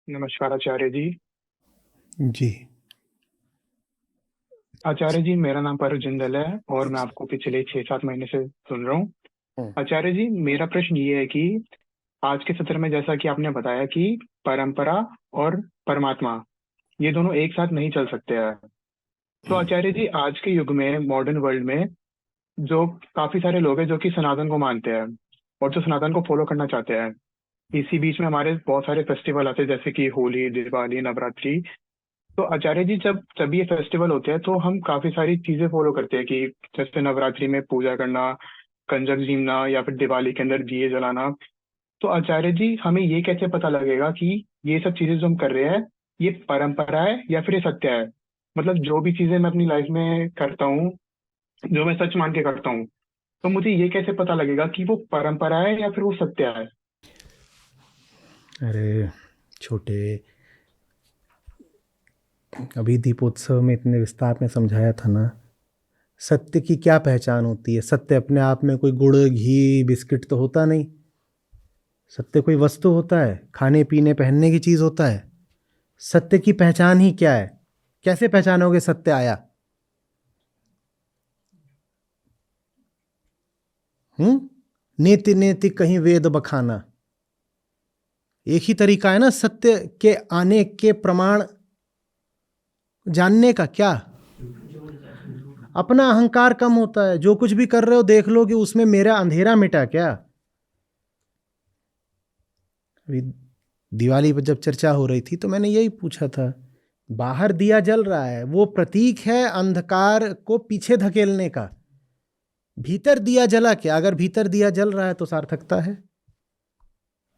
नमस्कार आचार्य जी। जी। आचार्य जी, मेरा नाम पारू जिंदल है और मैं आपको पिछले 6-7 महीने से सुन रहा हूँ। हम्म। आचार्य जी, मेरा प्रश्न ये है कि आज के सत्र में जैसा कि आपने बताया कि परंपरा और परमात्मा ये दोनों एक साथ नहीं चल सकते हैं। तो आचार्य जी, आज के युग में मॉडर्न वर्ल्ड में जो काफी सारे लोग हैं जो कि सनातन को मानते हैं और जो सनातन को फॉलो करना चाहते हैं। इसी बीच में हमारे बहुत सारे फेस्टिवल आते हैं जैसे कि होली, दिवाली, नवरात्रि। तो आचार्य जी, जब जब ये फेस्टिवल होते हैं तो हम काफी सारी चीजें फॉलो करते हैं कि जैसे नवरात्रि में पूजा करना, कंजक झीमना या फिर दिवाली के अंदर दिए जलाना। तो आचार्य जी, हमें ये कैसे पता लगेगा कि ये सब चीजें जो हम कर रहे हैं ये परंपरा है या फिर ये सत्य है? मतलब जो भी चीजें मैं अपनी लाइफ में करता हूँ, जो मैं सच मान के करता हूँ, तो मुझे ये कैसे पता लगेगा कि वो परंपरा है या फिर वो सत्य है? अरे छोटे, अभी दीपोत्सव में इतने विस्तार में समझाया था ना। सत्य की क्या पहचान होती है? सत्य अपने आप में कोई गुड़ घी बिस्किट तो होता नहीं। सत्य कोई वस्तु होता है, खाने पीने पहनने की चीज़ होता है। सत्य की पहचान ही क्या है? कैसे पहचानोगे सत्य आया? नेति नेति कहीं वेद बखाना। एक ही तरीका है ना सत्य के आने के प्रमाण जानने का। क्या? अपना अहंकार कम होता है। जो कुछ भी कर रहे हो देख लो कि उसमें मेरा अंधेरा मिटा क्या। अभी दिवाली पर जब चर्चा हो रही थी तो मैंने यही पूछा था। बाहर दिया जल रहा है, वो प्रतीक है अंधकार को पीछे धकेलने का। भीतर दिया जला क्या? अगर भीतर दिया जल रहा है तो सार्थकता है।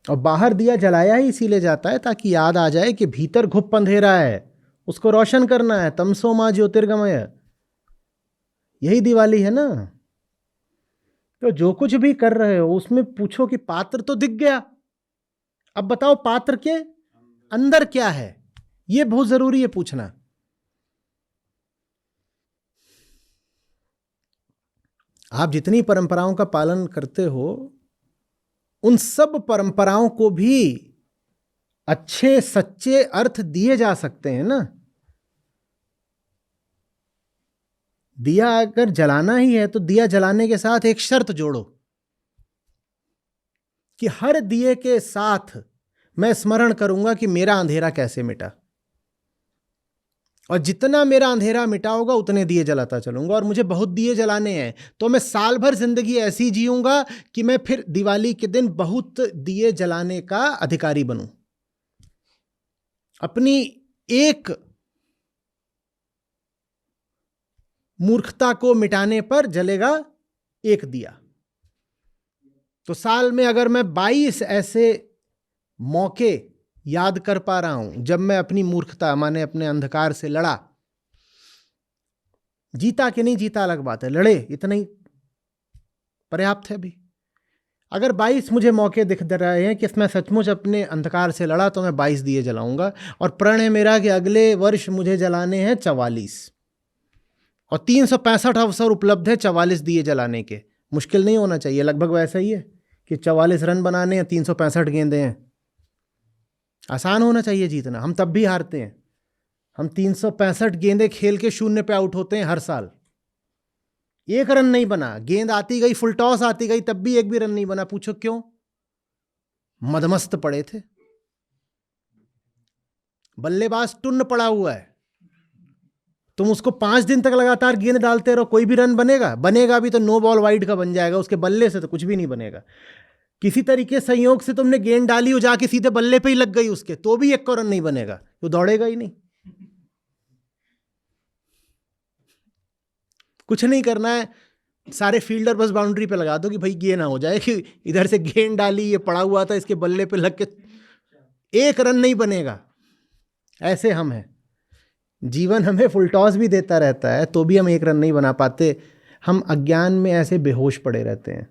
और बाहर दिया जलाया ही इसीलिए जाता है ताकि याद आ जाए कि भीतर घुप अंधेरा है, उसको रोशन करना है। तमसो मां ज्योतिर्गमय, यही दिवाली है ना। तो जो कुछ भी कर रहे हो उसमें पूछो कि पात्र तो दिख गया, अब बताओ पात्र के अंदर क्या है। यह बहुत जरूरी है पूछना। आप जितनी परंपराओं का पालन करते हो उन सब परंपराओं को भी अच्छे सच्चे अर्थ दिए जा सकते हैं ना। दिया अगर जलाना ही है तो दिया जलाने के साथ एक शर्त जोड़ो कि हर दिए के साथ मैं स्मरण करूंगा कि मेरा अंधेरा कैसे मिटा, और जितना मेरा अंधेरा मिटा होगा उतने दिए जलाता चलूंगा। और मुझे बहुत दिए जलाने हैं तो मैं साल भर जिंदगी ऐसी जीऊंगा कि मैं फिर दिवाली के दिन बहुत दिए जलाने का अधिकारी बनूं। अपनी एक मूर्खता को मिटाने पर जलेगा एक दिया। तो साल में अगर मैं 22 ऐसे मौके याद कर पा रहा हूं जब मैं अपनी मूर्खता माने अपने अंधकार से लड़ा, जीता कि नहीं जीता अलग बात है, लड़े इतना ही पर्याप्त है। अभी अगर 22 मुझे मौके दिख रहे हैं कि मैं सचमुच अपने अंधकार से लड़ा तो मैं 22 दिए जलाऊंगा। और प्रण है मेरा कि अगले वर्ष मुझे जलाने हैं 44, और 365 अवसर उपलब्ध है 44 दिए जलाने के। मुश्किल नहीं होना चाहिए, लगभग वैसा ही है कि 44 रन बनाने हैं, 365 गेंदे हैं। आसान होना चाहिए जीतना। हम तब भी हारते हैं। हम 365 गेंदे खेल के शून्य पे आउट होते हैं हर साल। एक रन नहीं बना, गेंद आती गई, फुल टॉस आती गई, तब भी एक भी रन नहीं बना। पूछो क्यों? मदमस्त पड़े थे। बल्लेबाज टुन्न पड़ा हुआ है, तुम उसको 5 दिन तक लगातार गेंद डालते रहो, कोई भी रन बनेगा? बनेगा भी तो नो बॉल वाइड का बन जाएगा, उसके बल्ले से तो कुछ भी नहीं बनेगा। किसी तरीके संयोग से तुमने गेंद डाली हो, जाके सीधे बल्ले पे ही लग गई उसके, तो भी एक को रन नहीं बनेगा, वो दौड़ेगा ही नहीं। कुछ नहीं करना है, सारे फील्डर बस बाउंड्री पे लगा दो कि भाई ये ना हो जाए कि इधर से गेंद डाली, ये पड़ा हुआ था, इसके बल्ले पे लग के एक रन नहीं बनेगा। ऐसे हम हैं। जीवन हमें फुल टॉस भी देता रहता है तो भी हम एक रन नहीं बना पाते। हम अज्ञान में ऐसे बेहोश पड़े रहते हैं।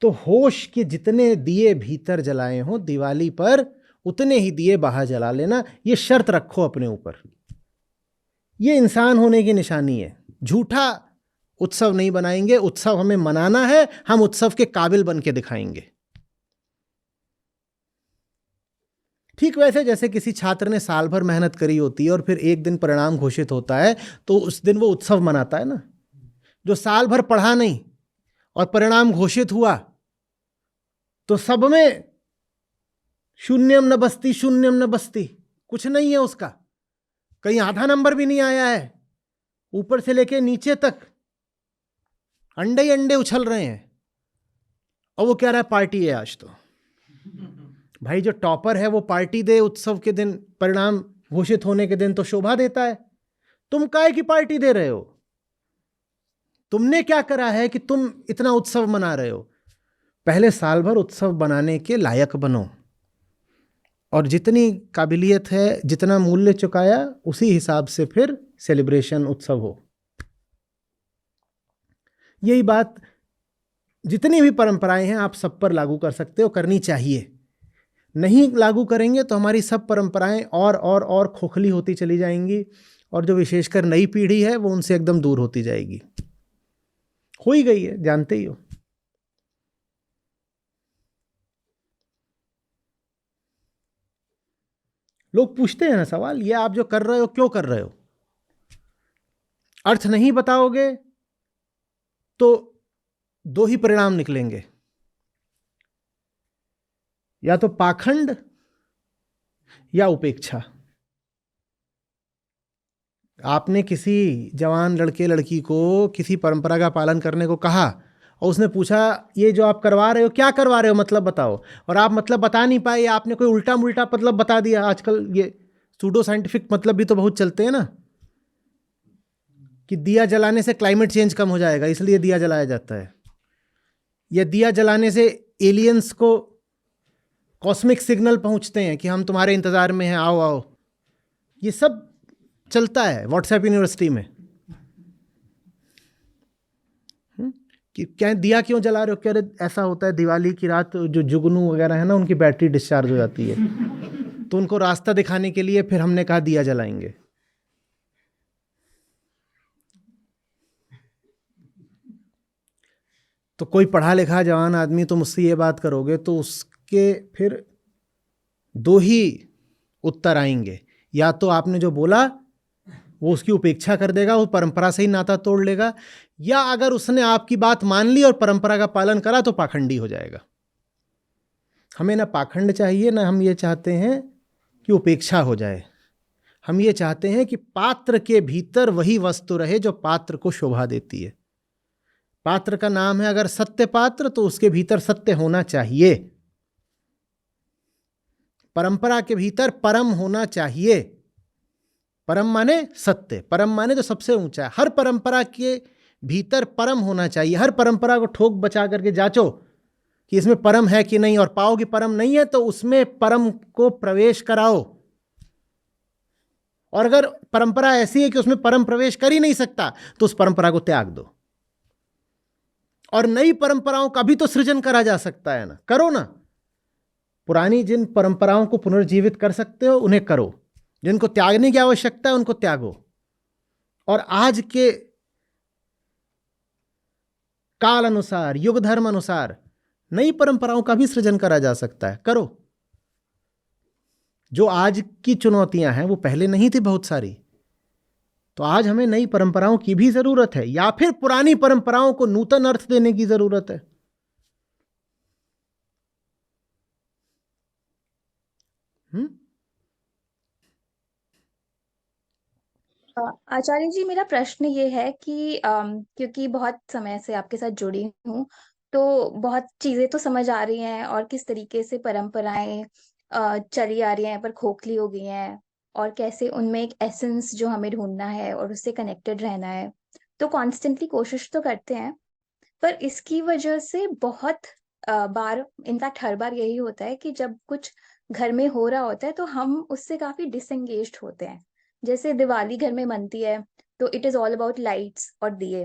तो होश के जितने दिए भीतर जलाए हों दिवाली पर, उतने ही दिए बाहर जला लेना। ये शर्त रखो अपने ऊपर। ये इंसान होने की निशानी है। झूठा उत्सव नहीं बनाएंगे। उत्सव हमें मनाना है, हम उत्सव के काबिल बन के दिखाएंगे। ठीक वैसे जैसे किसी छात्र ने साल भर मेहनत करी होती है और फिर एक दिन परिणाम घोषित होता है तो उस दिन वो उत्सव मनाता है ना। जो साल भर पढ़ा नहीं और परिणाम घोषित हुआ तो सब में शून्यम न बस्ती, शून्यम न बस्ती, कुछ नहीं है उसका, कहीं आधा नंबर भी नहीं आया है, ऊपर से लेके नीचे तक अंडे ही अंडे उछल रहे हैं। और वो कह रहा है पार्टी है आज तो। भाई जो टॉपर है वो पार्टी दे उत्सव के दिन, परिणाम घोषित होने के दिन तो शोभा देता है। तुम काहे की पार्टी दे रहे हो? तुमने क्या करा है कि तुम इतना उत्सव मना रहे हो? पहले साल भर उत्सव बनाने के लायक बनो, और जितनी काबिलियत है, जितना मूल्य चुकाया, उसी हिसाब से फिर सेलिब्रेशन, उत्सव हो। यही बात जितनी भी परंपराएं हैं आप सब पर लागू कर सकते हो, करनी चाहिए। नहीं लागू करेंगे तो हमारी सब परंपराएं और खोखली होती चली जाएंगी, और जो विशेषकर नई पीढ़ी है वो उनसे एकदम दूर होती जाएगी। हो ही गई है, जानते ही हो। लोग पूछते हैं ना सवाल, ये आप जो कर रहे हो क्यों कर रहे हो? अर्थ नहीं बताओगे तो दो ही परिणाम निकलेंगे, या तो पाखंड या उपेक्षा। आपने किसी जवान लड़के लड़की को किसी परंपरा का पालन करने को कहा और उसने पूछा ये जो आप करवा रहे हो क्या करवा रहे हो, मतलब बताओ, और आप मतलब बता नहीं पाए, आपने कोई उल्टा मुल्टा मतलब बता दिया। आजकल ये सूडो साइंटिफिक मतलब भी तो बहुत चलते हैं ना, कि दिया जलाने से क्लाइमेट चेंज कम हो जाएगा इसलिए दिया जलाया जाता है, या दिया जलाने से एलियंस को कॉस्मिक सिग्नल पहुंचते हैं कि हम तुम्हारे इंतजार में हैं, आओ आओ। ये सब चलता है व्हाट्सएप यूनिवर्सिटी में। कि क्या दिया क्यों जला रहे हो? कह रहे ऐसा होता है दिवाली की रात जो जुगनू वगैरह है ना, उनकी बैटरी डिस्चार्ज हो जाती है तो उनको रास्ता दिखाने के लिए फिर हमने कहा दिया जलाएंगे। तो कोई पढ़ा लिखा जवान आदमी तुम उससे ये बात करोगे तो उसके फिर दो ही उत्तर आएंगे, या तो आपने जो बोला वो उसकी उपेक्षा कर देगा, वो परंपरा से ही नाता तोड़ लेगा, या अगर उसने आपकी बात मान ली और परंपरा का पालन करा तो पाखंडी हो जाएगा। हमें ना पाखंड चाहिए, ना हम ये चाहते हैं कि उपेक्षा हो जाए। हम ये चाहते हैं कि पात्र के भीतर वही वस्तु रहे जो पात्र को शोभा देती है। पात्र का नाम है अगर सत्य पात्र, तो उसके भीतर सत्य होना चाहिए। परंपरा के भीतर परम होना चाहिए। परम माने सत्य, परम माने जो सबसे ऊंचा है। हर परंपरा के भीतर परम होना चाहिए। हर परंपरा को ठोक बचा करके जांचो कि इसमें परम है कि नहीं, और पाओ कि परम नहीं है तो उसमें परम को प्रवेश कराओ। और अगर परंपरा ऐसी है कि उसमें परम प्रवेश कर ही नहीं सकता तो उस परंपरा को त्याग दो। और नई परंपराओं का भी तो सृजन करा जा सकता है ना, करो ना। पुरानी जिन परंपराओं को पुनर्जीवित कर सकते हो उन्हें करो, जिनको त्यागने की आवश्यकता है उनको त्यागो। और आज के काल अनुसार, युग धर्म अनुसार नई परंपराओं का भी सृजन करा जा सकता है, करो। जो आज की चुनौतियां हैं वो पहले नहीं थी बहुत सारी, तो आज हमें नई परंपराओं की भी जरूरत है, या फिर पुरानी परंपराओं को नूतन अर्थ देने की जरूरत है। आचार्य जी, मेरा प्रश्न ये है कि क्योंकि बहुत समय से आपके साथ जुड़ी हूँ, तो बहुत चीजें तो समझ आ रही हैं और किस तरीके से परंपराएं चली आ रही हैं पर खोखली हो गई हैं, और कैसे उनमें एक एसेंस जो हमें ढूंढना है और उससे कनेक्टेड रहना है, तो कॉन्स्टेंटली कोशिश तो करते हैं। पर इसकी वजह से बहुत बार, इनफैक्ट हर बार यही होता है कि जब कुछ घर में हो रहा होता है तो हम उससे काफी डिसएंगेज्ड होते हैं। जैसे दिवाली घर में मनती है तो it is all about lights और दिए,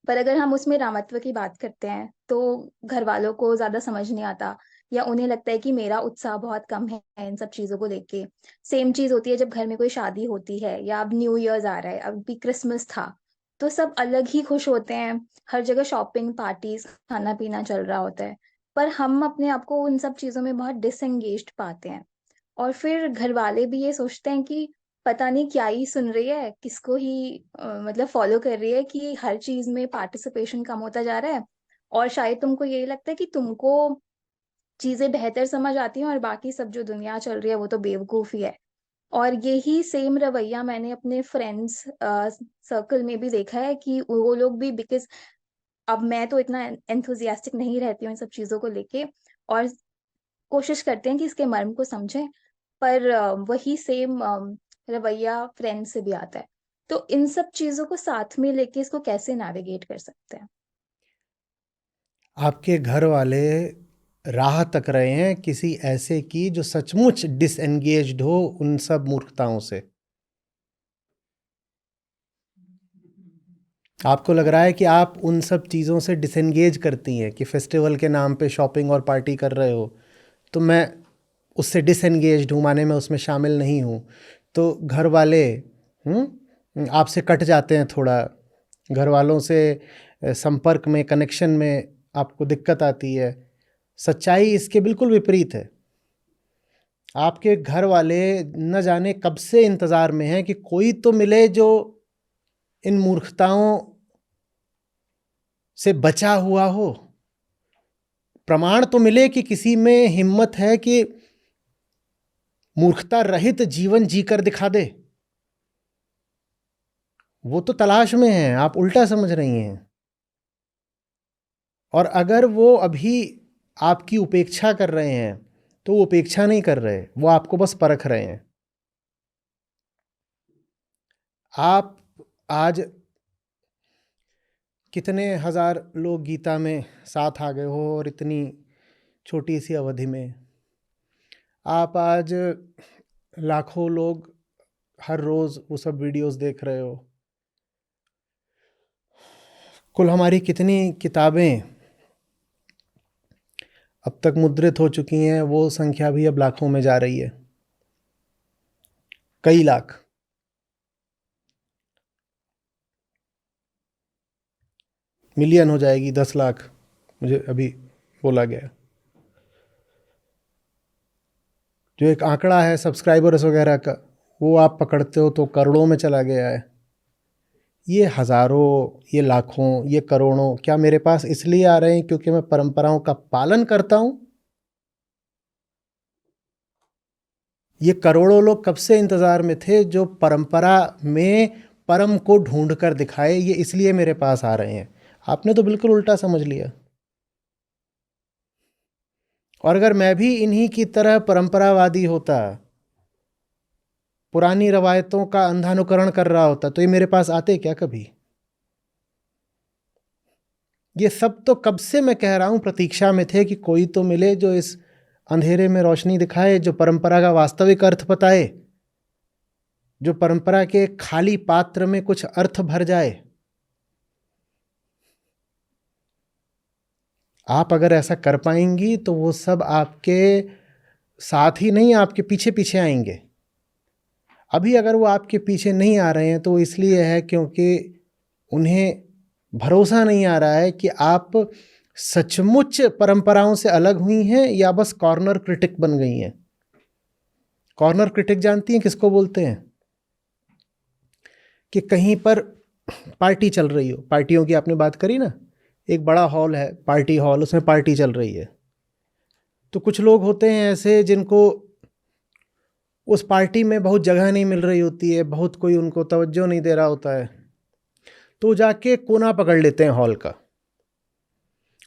पर अगर हम उसमें रामत्व की बात करते हैं तो घर वालों को ज्यादा समझ नहीं आता, या उन्हें लगता है कि मेरा उत्साह बहुत कम है इन सब चीजों को लेके। सेम चीज होती है जब घर में कोई शादी होती है, या अब न्यू ईयर्स आ रहा है, अब भी क्रिसमस था, तो सब अलग ही खुश होते हैं। हर जगह शॉपिंग, पार्टीज, खाना पीना चल रहा होता है, पर हम अपने आप को उन सब चीजों में बहुत डिसएंगेज्ड पाते हैं। और फिर घर वाले भी ये सोचते हैं कि पता नहीं क्या ही सुन रही है, किसको ही मतलब फॉलो कर रही है, कि हर चीज में पार्टिसिपेशन कम होता जा रहा है। और शायद तुमको यही लगता है कि तुमको चीजें बेहतर समझ आती हैं और बाकी सब जो दुनिया चल रही है वो तो बेवकूफी है। और यही सेम रवैया मैंने अपने फ्रेंड्स सर्कल में भी देखा है कि वो लोग भी, बिकॉज अब मैं तो इतना एंथुजियास्टिक नहीं रहती हूँ इन सब चीजों को लेके, और कोशिश करते हैं कि इसके मर्म को समझें, पर वही सेम रवैया फ्रेंड से भी आता है। तो इन सब चीजों को साथ में लेके इसको कैसे नेविगेट कर सकते हैं? आपके घर वाले राह तक रहे हैं किसी ऐसे की जो सचमुच डिसएंगेज्ड हो उन सब मूर्खताओं से। आपको लग रहा है कि आप उन सब चीज़ों से डिसएंगेज करती हैं कि फेस्टिवल के नाम पे शॉपिंग और पार्टी कर रहे हो, तो मैं उससे डिसएंगेज्ड हूँ, माने मैं उसमें शामिल नहीं हूँ। तो घर वाले आपसे कट जाते हैं थोड़ा, घर वालों से संपर्क में, कनेक्शन में आपको दिक्कत आती है। सच्चाई इसके बिल्कुल विपरीत है। आपके घर वाले न जाने कब से इंतज़ार में हैं कि कोई तो मिले जो इन मूर्खताओं से बचा हुआ हो। प्रमाण तो मिले कि किसी में हिम्मत है कि मूर्खता रहित जीवन जीकर दिखा दे। वो तो तलाश में है, आप उल्टा समझ रही हैं। और अगर वो अभी आपकी उपेक्षा कर रहे हैं तो वो उपेक्षा नहीं कर रहे, वो आपको बस परख रहे हैं। आप आज कितने हजार लोग गीता में साथ आ गए हो और इतनी छोटी सी अवधि में आप आज लाखों लोग हर रोज़ वो सब वीडियोस देख रहे हो। कुल हमारी कितनी किताबें अब तक मुद्रित हो चुकी हैं, वो संख्या भी अब लाखों में जा रही है, कई लाख। मिलियन हो जाएगी, 10 लाख मुझे अभी बोला गया। जो एक आंकड़ा है सब्सक्राइबर्स वगैरह का, वो आप पकड़ते हो तो करोड़ों में चला गया है। ये हज़ारों, ये लाखों, ये करोड़ों क्या मेरे पास इसलिए आ रहे हैं क्योंकि मैं परंपराओं का पालन करता हूँ? ये करोड़ों लोग कब से इंतज़ार में थे जो परंपरा में परम को ढूंढ कर दिखाए, ये इसलिए मेरे पास आ रहे हैं। आपने तो बिल्कुल उल्टा समझ लिया। और अगर मैं भी इन्हीं की तरह परंपरावादी होता, पुरानी रवायतों का अंधानुकरण कर रहा होता, तो ये मेरे पास आते क्या कभी? ये सब तो कब से मैं कह रहा हूँ प्रतीक्षा में थे कि कोई तो मिले जो इस अंधेरे में रोशनी दिखाए, जो परंपरा का वास्तविक अर्थ बताए, जो परंपरा के खाली पात्र में कुछ अर्थ भर जाए। आप अगर ऐसा कर पाएंगी तो वो सब आपके साथ ही नहीं, आपके पीछे पीछे आएंगे। अभी अगर वो आपके पीछे नहीं आ रहे हैं तो इसलिए है क्योंकि उन्हें भरोसा नहीं आ रहा है कि आप सचमुच परंपराओं से अलग हुई हैं या बस कॉर्नर क्रिटिक बन गई हैं। कॉर्नर क्रिटिक जानती हैं किसको बोलते हैं? कि कहीं पर पार्टी चल रही हो, पार्टियों की आपने बात करी ना, एक बड़ा हॉल है, पार्टी हॉल, उसमें पार्टी चल रही है। तो कुछ लोग होते हैं ऐसे जिनको उस पार्टी में बहुत जगह नहीं मिल रही होती है, बहुत कोई उनको तवज्जो नहीं दे रहा होता है, तो जाके कोना पकड़ लेते हैं हॉल का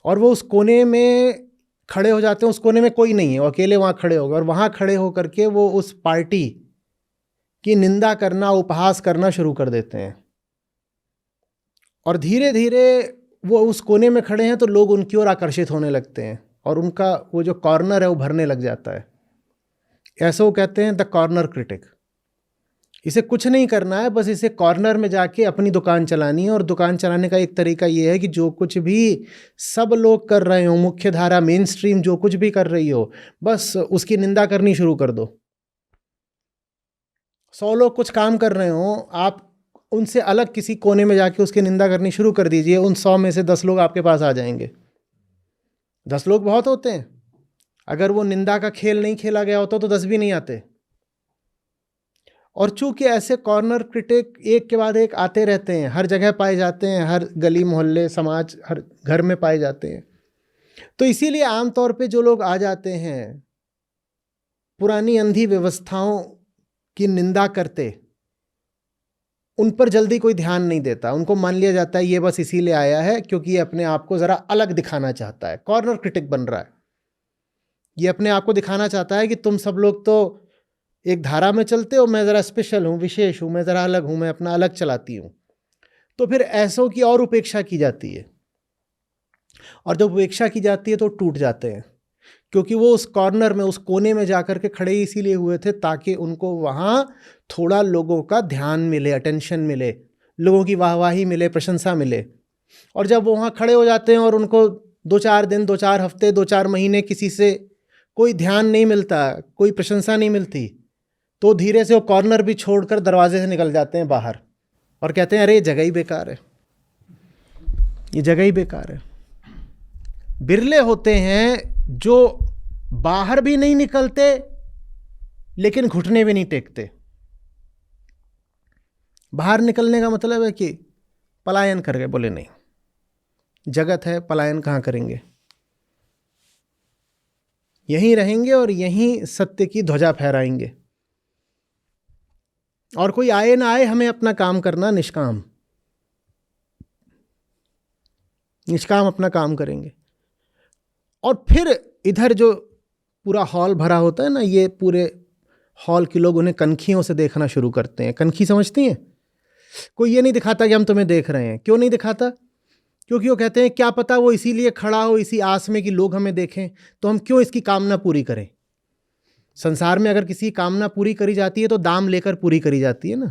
और वो उस कोने में खड़े हो जाते हैं। उस कोने में कोई नहीं है, वो अकेले वहाँ खड़े हो गए और वहाँ खड़े होकर के वो उस पार्टी की निंदा करना, उपहास करना शुरू कर देते हैं। और धीरे धीरे वो उस कोने में खड़े हैं तो लोग उनकी ओर आकर्षित होने लगते हैं और उनका वो जो कॉर्नर है वो भरने लग जाता है। ऐसा वो कहते हैं द कॉर्नर क्रिटिक। इसे कुछ नहीं करना है, बस इसे कॉर्नर में जाके अपनी दुकान चलानी है। और दुकान चलाने का एक तरीका ये है कि जो कुछ भी सब लोग कर रहे हो, मुख्य धारा, मेन स्ट्रीम जो कुछ भी कर रही हो, बस उसकी निंदा करनी शुरू कर दो। 100 लोग कुछ काम कर रहे हो, आप उनसे अलग किसी कोने में जाके उसकी निंदा करनी शुरू कर दीजिए। उन 100 में से 10 लोग आपके पास आ जाएंगे। 10 लोग बहुत होते हैं। अगर वो निंदा का खेल नहीं खेला गया होता तो 10 भी नहीं आते। और चूंकि ऐसे कॉर्नर क्रिटिक एक के बाद एक आते रहते हैं, हर जगह पाए जाते हैं, हर गली मोहल्ले समाज हर घर में पाए जाते हैं, तो इसीलिए आमतौर पे जो लोग आ जाते हैं पुरानी अंधी व्यवस्थाओं की निंदा करते, उन पर जल्दी कोई ध्यान नहीं देता। उनको मान लिया जाता है ये बस इसीलिए आया है क्योंकि ये अपने आप को ज़रा अलग दिखाना चाहता है, कॉर्नर क्रिटिक बन रहा है। ये अपने आप को दिखाना चाहता है कि तुम सब लोग तो एक धारा में चलते हो, मैं ज़रा स्पेशल हूँ, विशेष हूँ, मैं ज़रा अलग हूँ, मैं अपना अलग चलाती हूँ। तो फिर ऐसों की और उपेक्षा की जाती है, और जब उपेक्षा की जाती है तो टूट जाते हैं, क्योंकि वो उस कॉर्नर में, उस कोने में जाकर के खड़े इसीलिए हुए थे ताकि उनको वहाँ थोड़ा लोगों का ध्यान मिले, अटेंशन मिले, लोगों की वाहवाही मिले, प्रशंसा मिले। और जब वो वहाँ खड़े हो जाते हैं और उनको 2-4 दिन, 2-4 हफ्ते, 2-4 महीने किसी से कोई ध्यान नहीं मिलता, कोई प्रशंसा नहीं मिलती, तो धीरे से वो कॉर्नर भी छोड़कर दरवाजे से निकल जाते हैं बाहर और कहते हैं अरे ये जगह ही बेकार है, ये जगह ही बेकार है। बिरले होते हैं जो बाहर भी नहीं निकलते लेकिन घुटने भी नहीं टेकते। बाहर निकलने का मतलब है कि पलायन कर गए, बोले नहीं, जगत है, पलायन कहाँ करेंगे, यहीं रहेंगे और यहीं सत्य की ध्वजा फहराएंगे, और कोई आए ना आए हमें अपना काम करना, निष्काम निष्काम अपना काम करेंगे। और फिर इधर जो पूरा हॉल भरा होता है ना, ये पूरे हॉल के लोग उन्हें कनखियों से देखना शुरू करते हैं। कनखी समझती हैं? कोई ये नहीं दिखाता कि हम तुम्हें देख रहे हैं। क्यों नहीं दिखाता? क्योंकि वो कहते हैं क्या पता वो इसीलिए खड़ा हो, इसी आस में कि लोग हमें देखें, तो हम क्यों इसकी कामना पूरी करें। संसार में अगर किसी कामना पूरी करी जाती है तो दाम लेकर पूरी करी जाती है ना।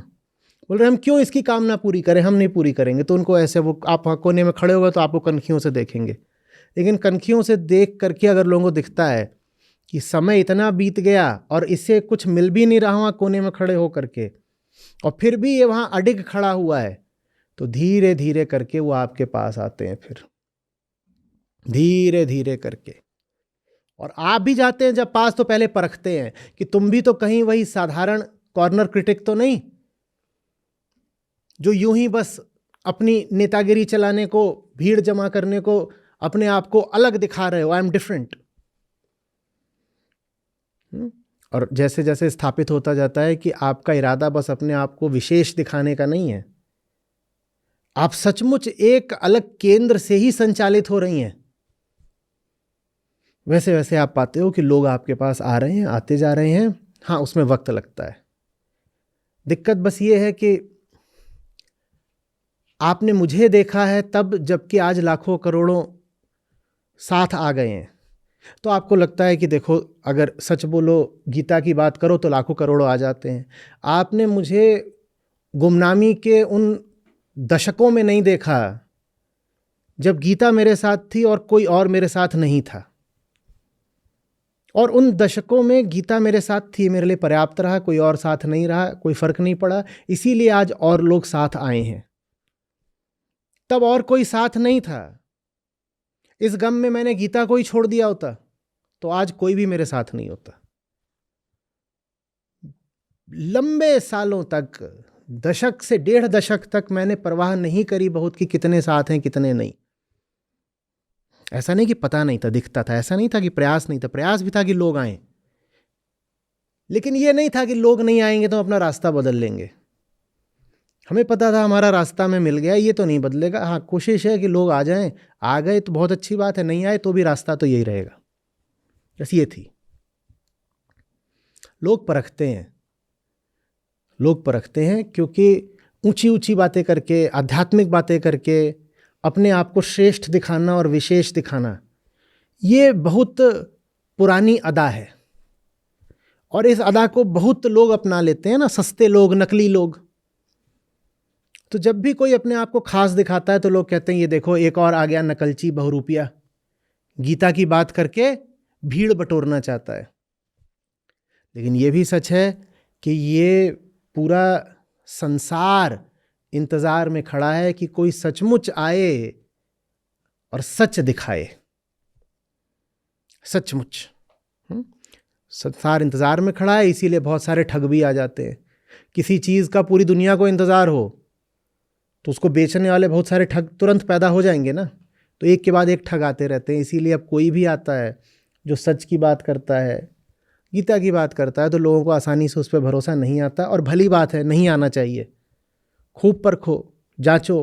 बोल रहे हम क्यों इसकी कामना पूरी करें, हम नहीं पूरी करेंगे। तो उनको ऐसे, वो आप कोने में खड़े हो गए तो आपको कनखियों से देखेंगे। लेकिन कनखियों से देख करके अगर लोगों को दिखता है कि समय इतना बीत गया और इससे कुछ मिल भी नहीं रहा वहाँ कोने में खड़े हो करके, और फिर भी ये वहाँ अडिग खड़ा हुआ है, तो धीरे धीरे करके वो आपके पास आते हैं, फिर धीरे धीरे करके। और आप भी जाते हैं जब पास तो पहले परखते हैं कि तुम भी तो कहीं वही साधारण कॉर्नर क्रिटिक तो नहीं, जो यूं ही बस अपनी नेतागिरी चलाने को, भीड़ जमा करने को, अपने आप को अलग दिखा रहे हो, आई एम डिफरेंट। और जैसे जैसे स्थापित होता जाता है कि आपका इरादा बस अपने आप को विशेष दिखाने का नहीं है, आप सचमुच एक अलग केंद्र से ही संचालित हो रही हैं, वैसे वैसे आप पाते हो कि लोग आपके पास आ रहे हैं, आते जा रहे हैं। हाँ, उसमें वक्त लगता है। दिक्कत बस ये है कि आपने मुझे देखा है तब, जबकि आज लाखों करोड़ों साथ आ गए हैं, तो आपको लगता है कि देखो, अगर सच बोलो, गीता की बात करो तो लाखों करोड़ों आ जाते हैं। आपने मुझे गुमनामी के उन दशकों में नहीं देखा जब गीता मेरे साथ थी और कोई और मेरे साथ नहीं था, और उन दशकों में गीता मेरे साथ थी, मेरे लिए पर्याप्त रहा, कोई और साथ नहीं रहा, कोई फर्क नहीं पड़ा, इसीलिए आज और लोग साथ आए हैं। तब और कोई साथ नहीं था। इस गम में मैंने गीता को ही छोड़ दिया होता तो आज कोई भी मेरे साथ नहीं होता। लंबे सालों तक, दशक से 1.5 दशक तक मैंने परवाह नहीं करी बहुत कि कितने साथ हैं कितने नहीं। ऐसा नहीं कि पता नहीं था, दिखता था। ऐसा नहीं था कि प्रयास नहीं था, प्रयास भी था कि लोग आए, लेकिन ये नहीं था कि लोग नहीं आएंगे तो अपना रास्ता बदल लेंगे। हमें पता था हमारा रास्ता में मिल गया, ये तो नहीं बदलेगा। हाँ, कोशिश है कि लोग आ जाएं, आ गए तो बहुत अच्छी बात है, नहीं आए तो भी रास्ता तो यही रहेगा। बस ये थी। लोग परखते हैं, लोग परखते हैं क्योंकि ऊंची ऊंची बातें करके, आध्यात्मिक बातें करके अपने आप को श्रेष्ठ दिखाना और विशेष दिखाना, ये बहुत पुरानी अदा है, और इस अदा को बहुत लोग अपना लेते हैं ना, सस्ते लोग, नकली लोग। तो जब भी कोई अपने आप को खास दिखाता है तो लोग कहते हैं ये देखो एक और आ गया नकलची बहुरूपिया, गीता की बात करके भीड़ बटोरना चाहता है। लेकिन ये भी सच है कि ये पूरा संसार इंतजार में खड़ा है कि कोई सचमुच आए और सच दिखाए, सचमुच। संसार इंतज़ार में खड़ा है, इसीलिए बहुत सारे ठग भी आ जाते हैं। किसी चीज़ का पूरी दुनिया को इंतज़ार हो तो उसको बेचने वाले बहुत सारे ठग तुरंत पैदा हो जाएंगे ना, तो एक के बाद एक ठग आते रहते हैं। इसीलिए अब कोई भी आता है जो सच की बात करता है, गीता की बात करता है, तो लोगों को आसानी से उस पर भरोसा नहीं आता। और भली बात है, नहीं आना चाहिए। खूब परखो, जांचो,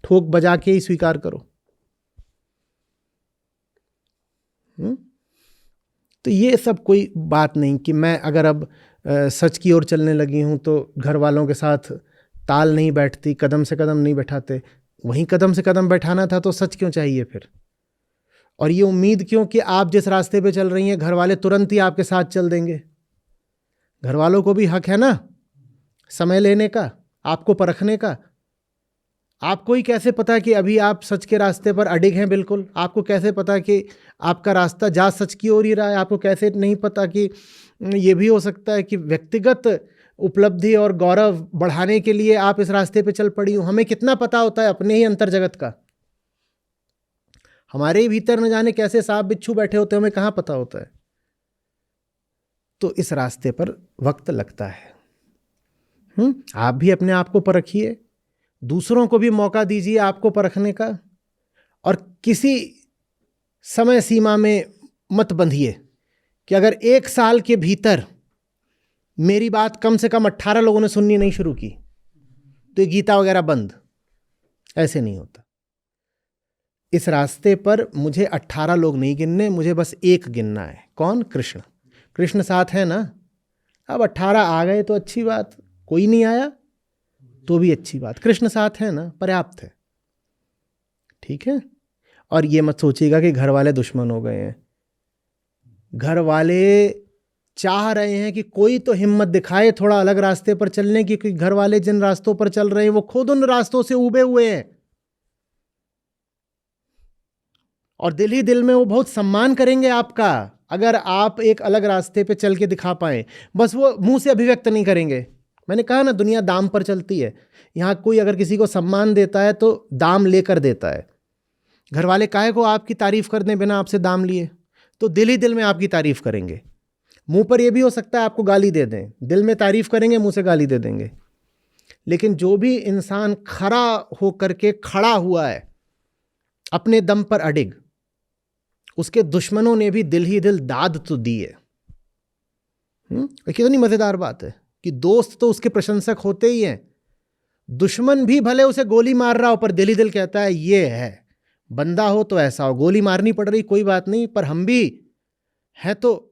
ठोक बजा के ही स्वीकार करो। तो ये सब कोई बात नहीं कि मैं अगर अब सच की ओर चलने लगी हूँ तो घर वालों के साथ ताल नहीं बैठती, कदम से कदम नहीं बैठाते। वहीं कदम से कदम बैठाना था तो सच क्यों चाहिए फिर? और ये उम्मीद क्यों कि आप जिस रास्ते पे चल रही हैं घर वाले तुरंत ही आपके साथ चल देंगे? घर वालों को भी हक है ना समय लेने का, आपको परखने का। आपको ही कैसे पता कि अभी आप सच के रास्ते पर अडिग हैं? बिल्कुल आपको कैसे पता कि आपका रास्ता जा सच की ओर ही रहा है? आपको कैसे नहीं पता कि ये भी हो सकता है कि व्यक्तिगत उपलब्धि और गौरव बढ़ाने के लिए आप इस रास्ते पे चल पड़ी हो? हमें कितना पता होता है अपने ही अंतर जगत का? हमारे ही भीतर न जाने कैसे सांप बिच्छू बैठे होते हैं, हमें कहाँ पता होता है। तो इस रास्ते पर वक्त लगता है। आप भी अपने आप को परखिए, दूसरों को भी मौका दीजिए आपको परखने का, और किसी समय सीमा में मत बंधिए कि अगर 1 साल के भीतर मेरी बात कम से कम 18 लोगों ने सुननी नहीं शुरू की तो ये गीता वगैरह बंद। ऐसे नहीं होता। इस रास्ते पर मुझे 18 लोग नहीं गिनने, मुझे बस एक गिनना है। कौन? कृष्ण। कृष्ण साथ है ना? अब 18 आ गए तो अच्छी बात, कोई नहीं आया तो भी अच्छी बात, कृष्ण साथ है ना, पर्याप्त है। ठीक है। और ये मत सोचिएगा कि घर वाले दुश्मन हो गए हैं। घर वाले चाह रहे हैं कि कोई तो हिम्मत दिखाए थोड़ा अलग रास्ते पर चलने की, क्योंकि घर वाले जिन रास्तों पर चल रहे हैं वो खुद उन रास्तों से उबे हुए हैं, और दिल ही दिल में वो बहुत सम्मान करेंगे आपका अगर आप एक अलग रास्ते पे चल के दिखा पाए। बस वो मुंह से अभिव्यक्त नहीं करेंगे। मैंने कहा ना, दुनिया दाम पर चलती है। यहाँ कोई अगर किसी को सम्मान देता है तो दाम लेकर देता है। घर वाले काहे को आपकी तारीफ कर दें बिना आपसे दाम लिए? तो दिल ही दिल में आपकी तारीफ करेंगे। मुंह पर यह भी हो सकता है आपको गाली दे दें, दिल में तारीफ करेंगे, मुंह से गाली दे देंगे। लेकिन जो भी इंसान खड़ा होकर के खड़ा हुआ है अपने दम पर अडिग, उसके दुश्मनों ने भी दिल ही दिल दाद तो दी है। कितनी मजेदार बात है कि दोस्त तो उसके प्रशंसक होते ही हैं, दुश्मन भी भले उसे गोली मार रहा हो पर दिल ही दिल कहता है ये है, बंदा हो तो ऐसा हो, गोली मारनी पड़ रही कोई बात नहीं, पर हम भी है तो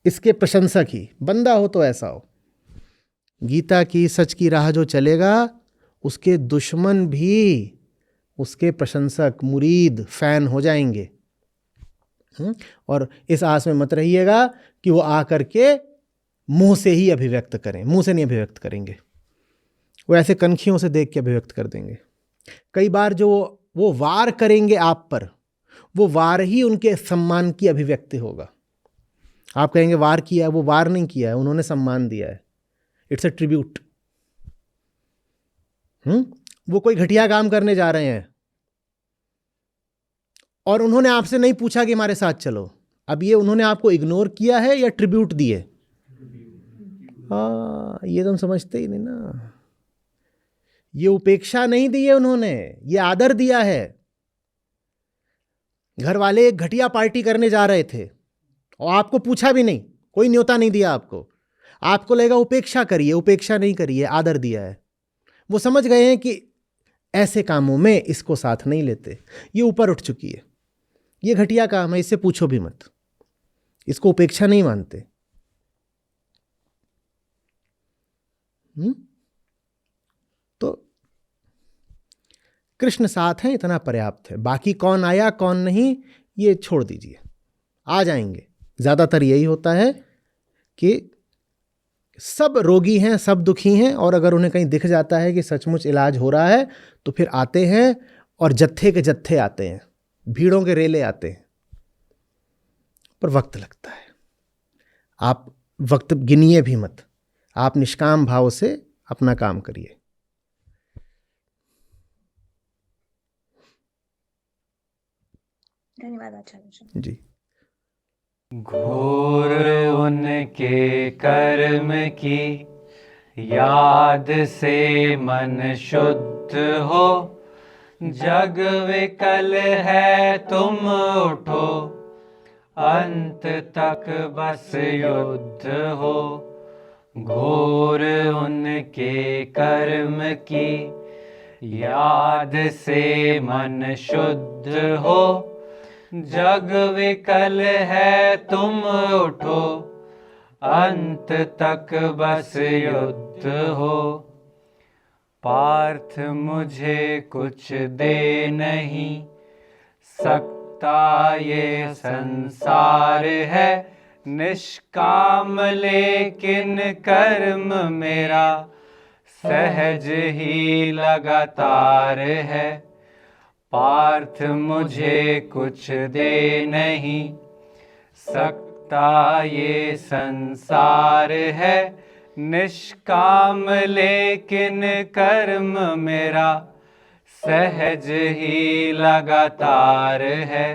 इसके प्रशंसक ही, बंदा हो तो ऐसा हो। गीता की सच की राह जो चलेगा उसके दुश्मन भी उसके प्रशंसक, मुरीद, फैन हो जाएंगे। और इस आस में मत रहिएगा कि वो आकर के मुंह से ही अभिव्यक्त करें। मुंह से नहीं अभिव्यक्त करेंगे, वो ऐसे कनखियों से देख के अभिव्यक्त कर देंगे। कई बार जो वो वार करेंगे आप पर, वो वार ही उनके सम्मान की अभिव्यक्ति होगा। आप कहेंगे वार किया है, वो वार नहीं किया है, उन्होंने सम्मान दिया है। It's a tribute. वो कोई घटिया काम करने जा रहे हैं और उन्होंने आपसे नहीं पूछा कि हमारे साथ चलो, अब ये उन्होंने आपको इग्नोर किया है या ट्रिब्यूट दिए? हाँ, ये तुम समझते ही नहीं ना। ये उपेक्षा नहीं दी है उन्होंने, ये आदर दिया है। घर वाले एक घटिया पार्टी करने जा रहे थे और आपको पूछा भी नहीं, कोई न्योता नहीं दिया आपको। आपको लगेगा उपेक्षा करिए, उपेक्षा नहीं करिए, आदर दिया है। वो समझ गए हैं कि ऐसे कामों में इसको साथ नहीं लेते, ये ऊपर उठ चुकी है, ये घटिया काम है, इससे पूछो भी मत, इसको उपेक्षा नहीं मानते। तो कृष्ण साथ हैं, इतना पर्याप्त है। बाकी कौन आया कौन नहीं ये छोड़ दीजिए, आ जाएंगे। ज्यादातर यही होता है कि सब रोगी हैं, सब दुखी हैं, और अगर उन्हें कहीं दिख जाता है कि सचमुच इलाज हो रहा है तो फिर आते हैं, और जत्थे के जत्थे आते हैं, भीड़ों के रेले आते हैं। पर वक्त लगता है। आप वक्त गिनिए भी मत, आप निष्काम भाव से अपना काम करिए। धन्यवाद आचार्य जी। जी। घोर उनके कर्म की याद से मन शुद्ध हो, जग विकल है तुम उठो, अंत तक बस युद्ध हो। घोर उनके कर्म की याद से मन शुद्ध हो, जग विकल है तुम उठो, अंत तक बस युद्ध हो। पार्थ मुझे कुछ दे नहीं सकता ये संसार है, निष्काम लेकिन कर्म मेरा सहज ही लगातार है। पार्थ मुझे कुछ दे नहीं सकता ये संसार है, निष्काम लेकिन कर्म मेरा सहज ही लगातार है।